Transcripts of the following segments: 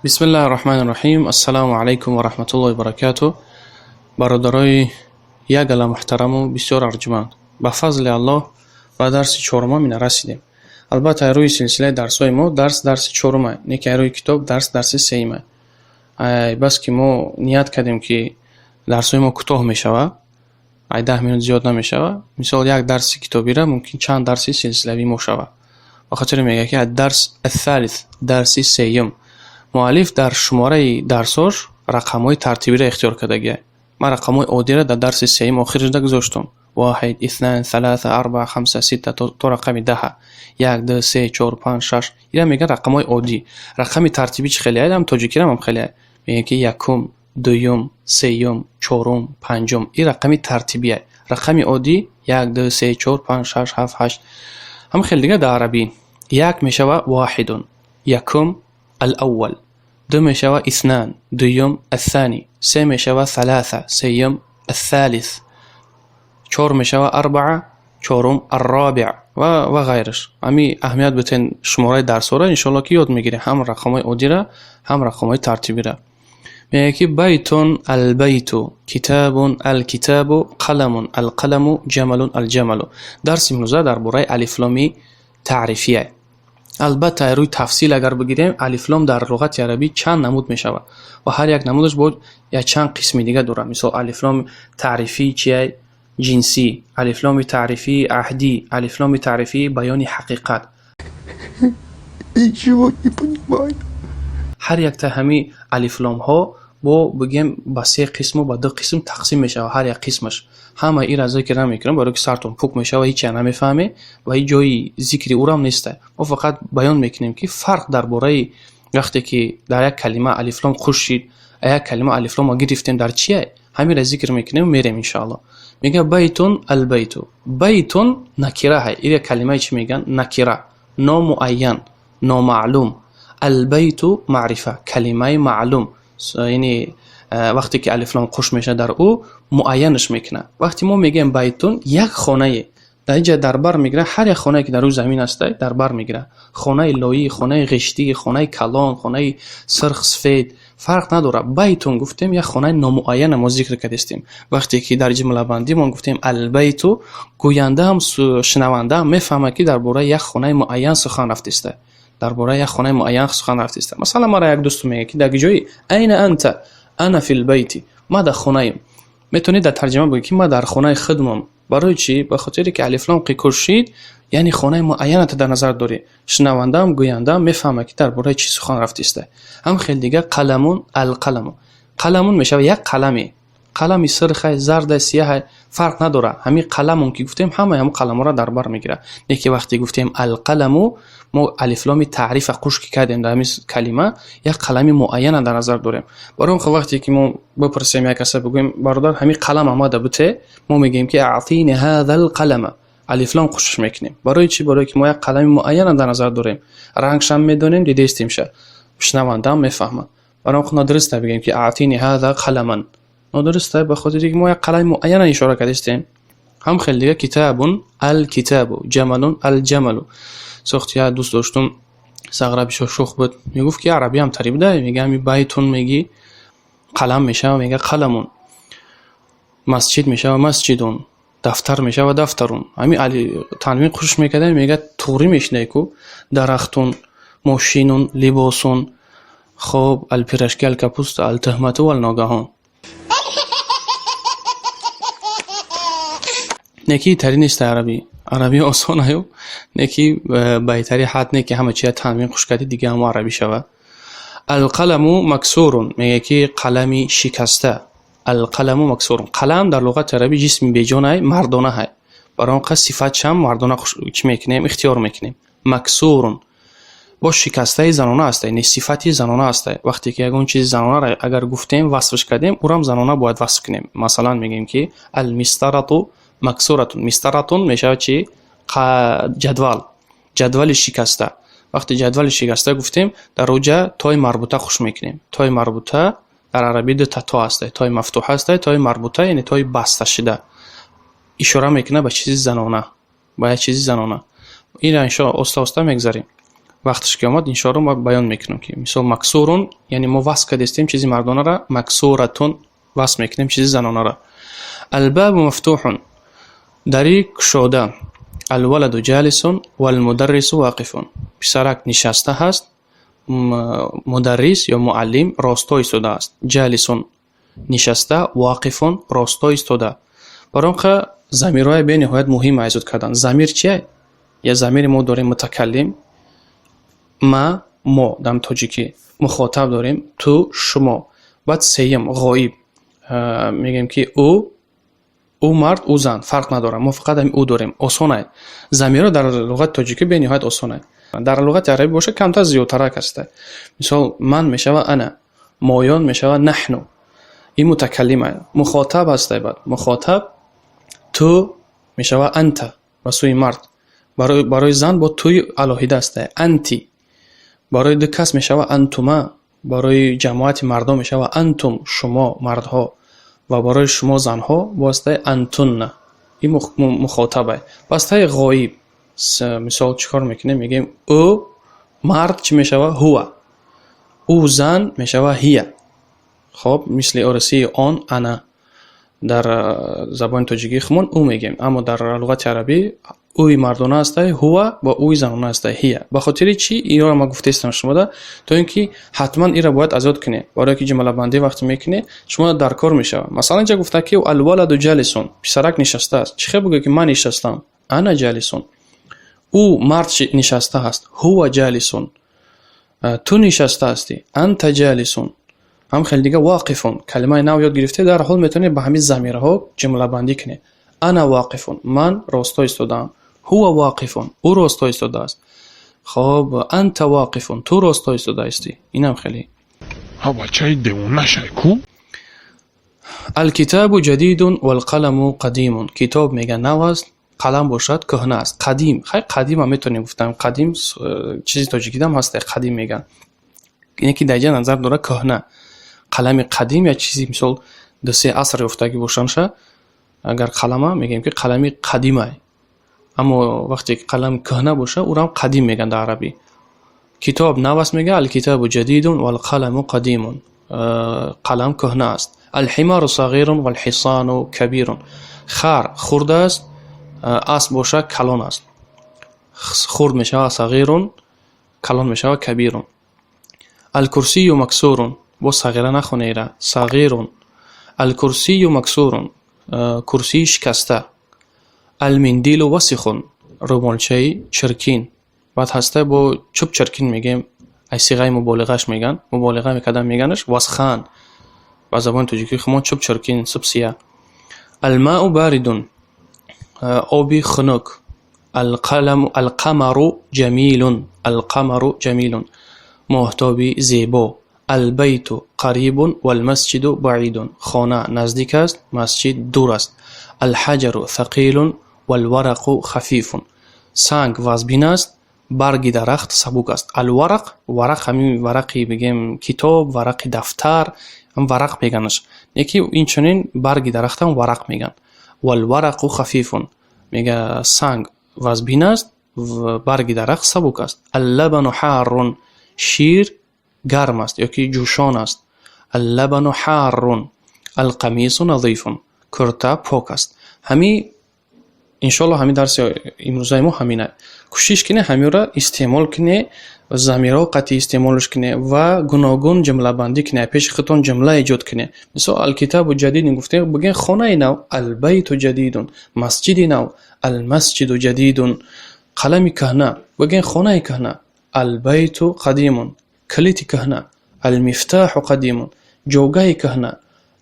بسم الله الرحمن الرحیم. السلام علیکم و رحمت الله و برکاته. برادرای یگل محترم و بسیار ارجمند، با فضل الله و درس چهارم می رسیدیم. البته روی سلسله درس‌های ما درس چهارم، نه که روی کتاب درس سوم. بس که ما نیت کردیم که درس‌های ما کوتاه میشوه، 10 minut زیاد نمیشوه. مثال یک درس کتابی را ممکن چند درس سلسله‌ای ما شوه. بخاطر میگه که درس الثالث، درس سوم، مؤلف در شماره درساش رقم‌های ترتیبی را اختیار کرده. من رقم‌های عادی را در درس سوم آخرش گذاشتم. 1 2 3 4 5 6 تا رقم 10. 1 2 3 4 5 6. اینا میگه رقم‌های عادی. رقم ترتیبی چه خیلی هم تاجیکی هم خیلی میگه که یکم، دوم، سوم، چهارم، پنجم. این رقم ترتیبیه. رقم عادی 1 2 3 4 5 6 7 8. هم خیلی دیگه در عربی یک میشوه واحد، یکم الاول، دو میشوه اثنان، دوم الثانی، سه میشوه ثلاثه، سیم الثالث، چهار میشوه اربعه، چهارم الرابع و غیرش. امی اهمیت بتین شماره درس را انشالله که یاد میگیره، هم رقمای عادی را هم رقمای ترتیبی را. میگه که بیتون البیت، کتاب الکتاب، قلم القلم، جمل الجمل. درس امروز درباره الف لام تعریفیه. البته روی تفصیل اگر بگیریم الف لام در لغت عربی چند نمود میشود و هر یک نمودش بود یا چند قسم دیگه داره. مثلا الف لام تعریفی چیه؟ جنسی، الف لام تعریفی عهدی، الف لام تعریفی بیان حقیقت. هر یک تا همین الف لام ها با بگیم با سه قسم و با دو قسم تقسیم میشه و هر یک قسمش همه این را ذکر نمیکنم برای که سرتون پوک میشه و هیچ نمیفهمه و هیچ جایی ذکری او را هم نیسته. ما فقط بیان میکنیم که فرق درباره وقتی که در یک کلمه الف لام خوش شید، یک کلمه الف لام گرفتیم در چیه، همین را ذکر میکنیم و میریم ان شاء الله. میگه بیتون البیت. بیتون نکره های، این کلمه چی میگن؟ نکره، نامعین، نامعلوم. البیت معرفه، کلمه معلوم، یعنی وقتی که الف لام خوش میشه در او معینش میکنه. وقتی ما میگیم بیتون یک خانه، در اینجا دربر میگیره، هر یک خانه که در روی زمین هست دربر میگیره. خانه لایی، خانه غشتی، خانه کلان، خانه سرخ سفید فرق نداره. بیتون گفتیم یک خانه نامعین ما ذکر کردیم. وقتی که در جمله بندی ما گفتیم البیت، گوینده هم شنونده هم میفهمه که درباره یک خانه معین سخن رفته است، درباره یک خانه معین سخن رفته است. مثلا مرا یک دوست میگه که در جای این انت، انا فی البیت، ما در خانه ایم. میتونید در ترجمه بگید که ما در خانه خودمم. برای چی؟ به خاطر که الف لام قیکوشید یعنی خانه معینه در نظر داری. شنونده هم گوینده هم میفهمه که درباره چی سخن رفته است. هم خیلی دیگه قلمون القلم، قلمون میشه یک قلمی، قلمی سرخ زرد سیاه فرق نداره. همین قلمون که گفتیم همه قلم را در بر میگیره. یکی وقتی گفتیم القلم ما الف لام تعریف قوش کردیم در همین کلمه یک قلم معین در نظر داریم. برای اون وقتی که ما بپرسیم یک کس بگویم برادر همین قلم آماده بوده، ما میگیم که اعطینی هذا القلم، الف لام قوشش میکنیم. برای چی؟ برای که ما یک قلم معین در نظر داریم، رنگش هم میدونیم، دیده استیم شه، شنونده هم میفهمه. برای اون درسته بگیم که اعطینی هذا قلما، درسته به خاطر اینکه ما یک قلم معین اشاره کردیم. هم خیلی دیگه کتاب الکتاب، جمل الجمل. سوختیا دوست داشتم سغربیش شوخ بود، میگفت که عربی هم تریب ده، میگه می بیتون میگی قلم میشه و میگه قلمون، مسجد میشه و مسجدون، دفتر میشه و دفترون. همین علی تنوین خوش میکرده، میگه توری میشنه کو درختون، ماشینون، لباسون. خب الپیرشکل کپوست التهمت و الناگهان. نکی ترین است عربی آسان هیو. نکی بهتری حد نه که همه چیه تنوین خوش کردی دیگه هم عربی شوه. القلم مکسورون، میگه که قلمی شکسته. القلم مکسورون، قلم در لغت عربی جسم بیجانه مردانه های، برای اون صفت شم مردانه چی میکنیم اختیار میکنیم. مکسورون با شکسته زنانه است، یعنی صفتی زنانه است. وقتی که اون چیز زنانه را اگر گفتیم وصفش کردیم او هم زنانه باید وصف کنیم. مثلا میگیم که المسطره مکسورتون، مسطرتون میشه چی؟ جدول شکسته. وقتی جدول شکسته گفتیم در روجه تای مربوطه خوش میکنیم. تای مربوطه در عربی دو تا است، تای مفتوح است، تای مربوطه یعنی تای بسته شده. اشاره میکنه به چیزی زنانه، به چیزی زنانه. این انشاء استا میگذاریم. وقتش که آمد انشاءالله ما بیان میکنیم که مثال مکسورون یعنی ما وصل کردیم چیزی مردانه را، مکسورتون وصل میکنیم چیزی زنانه را. الباب مفتوح دری کشوده، الولد جالس والمدرس واقف. پسرک نشسته هست، مدرس یا معلم راستا ایستاده است. جالسون نشسته، واقفون راستا ایستاده. برای که ضمیرهای به نهایت مهم ایجاد کردن. ضمیر چیه؟ یا ضمیر ما داریم متکلم، ما در تاجیکی، مخاطب داریم تو، شما. بعد سیم غایب، میگیم که او مرد، او زن، فرق نداره، ما فقط هم او داریم. آسانه. ضمیرها در لغت تاجیکی به نهایت آسانه. در لغت عربی باشه کمتر زیادتر هست. مثال من میشوه انا، مایان میشوه نحن. این متکلمه. مخاطب هسته. بعد مخاطب تو میشوه انت و سوی مرد. برای زن با توی علاهیده هسته، انتی. برای دو کس میشوه انتوما. برای جماعت مردم میشوه انتم، شما مردها. و برای شما زنها واسطه انتون. این مخاطبه. واسطه غایب مثال چیکار میکنه؟ میگیم او مرد چی میشوه؟ هو. او زن میشوه هیه. خب مثل ارسی آن، انا. در زبان تاجیکی خمون او میگیم، اما در لغت عربی اوی مردانه است هو و اوی زنانه است هیه. به خاطر چی اینا رو ما گفته استم شما ده؟ تا اینکه حتما این را باید آزاد کنه. برای که جمله بندی وقتی میکنه شما در کار میشه. مثلا اینجا گفته که الولد جالسون، پسرک نشسته است. چه بگه که من نشستم؟ انا جالسون. او مرد نشسته است، هو جالسون. تو نشسته هستی، انت جالسون. هم خیلی دیگه واقفون، کلمه نو یاد گرفته، در حال میتونه به همین ضمیرها جمله بندی کنه. انا واقفون، من راستا ایستادم. هو واقفون، او راستا ایستاده است. خب انت واقفون، تو راستا ایستاده هستی. اینم خیلی بچه دیوونه شای کو. الکتاب جدید والقلم قدیم. کتاب میگه نو است، قلم باشد کهنه است. قدیم، خیلی قدیم هم میتونیم گفتم. قدیم چیزی تاجیکی هم هست قدیم میگن. اینه که در نظر داره کهنه. قلم قدیم یا چیزی مثل دو سه عصر افتاگی باشنشه، اگر قلمه میگیم که قلمی قدیمه. اما وقتی که قلم کهنه باشه او را هم قدیم میگن در عربی. کتاب نو است میگه الکتاب جدید والقلم قدیم. قلم کهنه است. الحمار صغیر والحصان کبیر. خر خرد است، اسب باشه کلان است. خرد میشه صغیر، کلان میشه کبیر. الکرسی مکسور. با صغیره نخونه ایره. صغیر. الکرسی مکسور، کرسی شکسته. المندیل وسخ، رومالچه چرکین. بعد هسته با چوب چرکین میگیم، ای صیغه مبالغهش میگن، مبالغه میکردن میگنش وسخان. با زبان تاجیکی خمون چوب چرکین سبسیه. الماء بارد، آبی خنک. القمر جمیل، القمر جمیل. ماهتابی زیبا. البیت قریب والمسجد بعید. خانه نزدیک است، مسجد دور است. الحجر ثقیل والورق خفیف. سنگ وزبین است، برگ درخت سبک است. الورق، ورق همین ورقی بگیم کتاب، ورق دفتر هم ورق میگنش. یکی این چنین برگ درخت هم ورق میگن. والورق خفیف میگه سنگ وزبین است، برگ درخت سبک است. اللبن حار، شیر گرم است یا که جوشان است. اللبن حار. القمیص نظیف، کرتا پاک است. همین انشالله همین درس امروزای ما همینه. کوشش کنه همین را استعمال کنه و ضمیرها قطعی استعمالش کنه و گوناگون جمله بندی کنه. پیش خودتون جمله ایجاد کنه. مثلا الکتاب جدید گفته بگین خانه نو، البیت جدید. مسجد نو، المسجد جدید. قلم کهنه بگین خانه کهنه. البیت قدیم، کلیت کهنه. المفتاح قدیم، جوگه کهنه.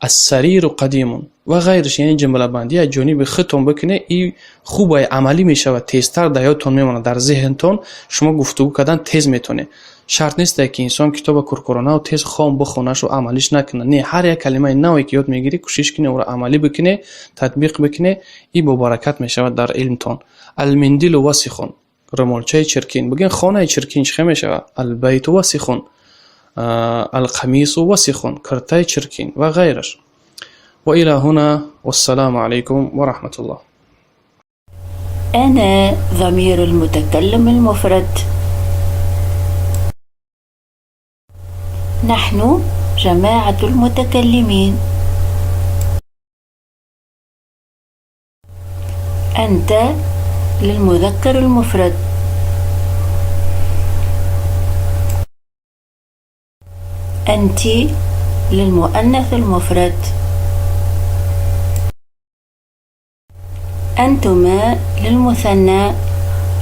السریر قدیم و غیرش. یعنی جمله بندی از جانب خودتون بکنه، این خوبه، عملی میشه و تیزتر در یادتون میمونه، در ذهنتون شما گفتگو کردن تیز میتونه. شرط نیست که انسان کتاب کرکرانه و تیز خام بخونهش و عملیش نکنه. نه، هر یک کلمه نوی که یاد میگیری کوشش کنه و عملی بکنه، تطبیق بکنه. این با برکت میشه در علمتون. المندیل وسخ، رومالچه چرکین. بگین خانه چرکین چه میشه؟ البیت وسخ. القمیص وسخ، کرتای چرکین و غیرش. و الى هنا والسلام عليكم ورحمة الله. أنا ضمير المتكلم المفرد. نحن جماعة المتكلمين. أنت للمذكر المفرد. أنت للمؤنث المفرد. أنتما للمثنى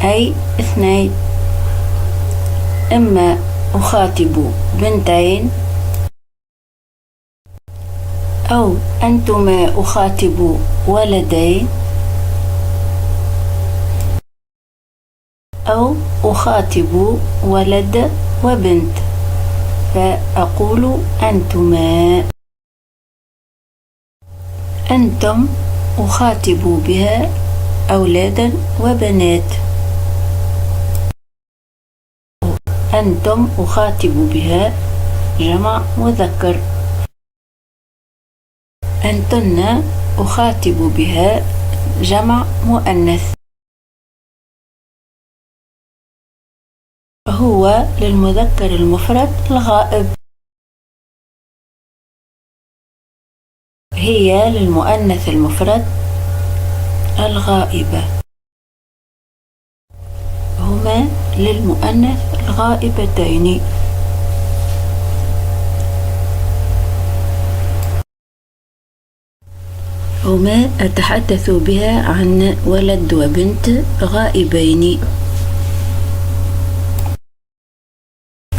أي 2. إما أخاطب بنتين أو أنتما أخاطب ولدين أو أخاطب ولد وبنت فأقول أنتما. أنتم أخاطب بها أولادا وبنات. أنتم أخاطب بها جمع مذكر. أنتن أخاطب بها جمع مؤنث. هو للمذكر المفرد الغائب. هي للمؤنث المفرد الغائبة. هما للمؤنث الغائبتين. هما أتحدث بها عن ولد وبنت غائبين.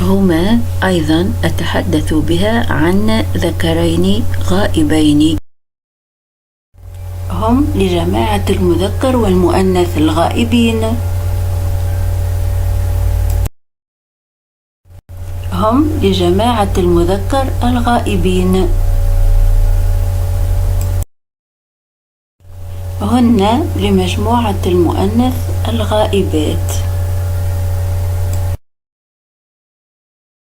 هما أيضا أتحدث بها عن ذكرين غائبين. هم لجماعة المذكر والمؤنث الغائبين. هم لجماعة المذكر الغائبين. هن لمجموعة المؤنث الغائبات.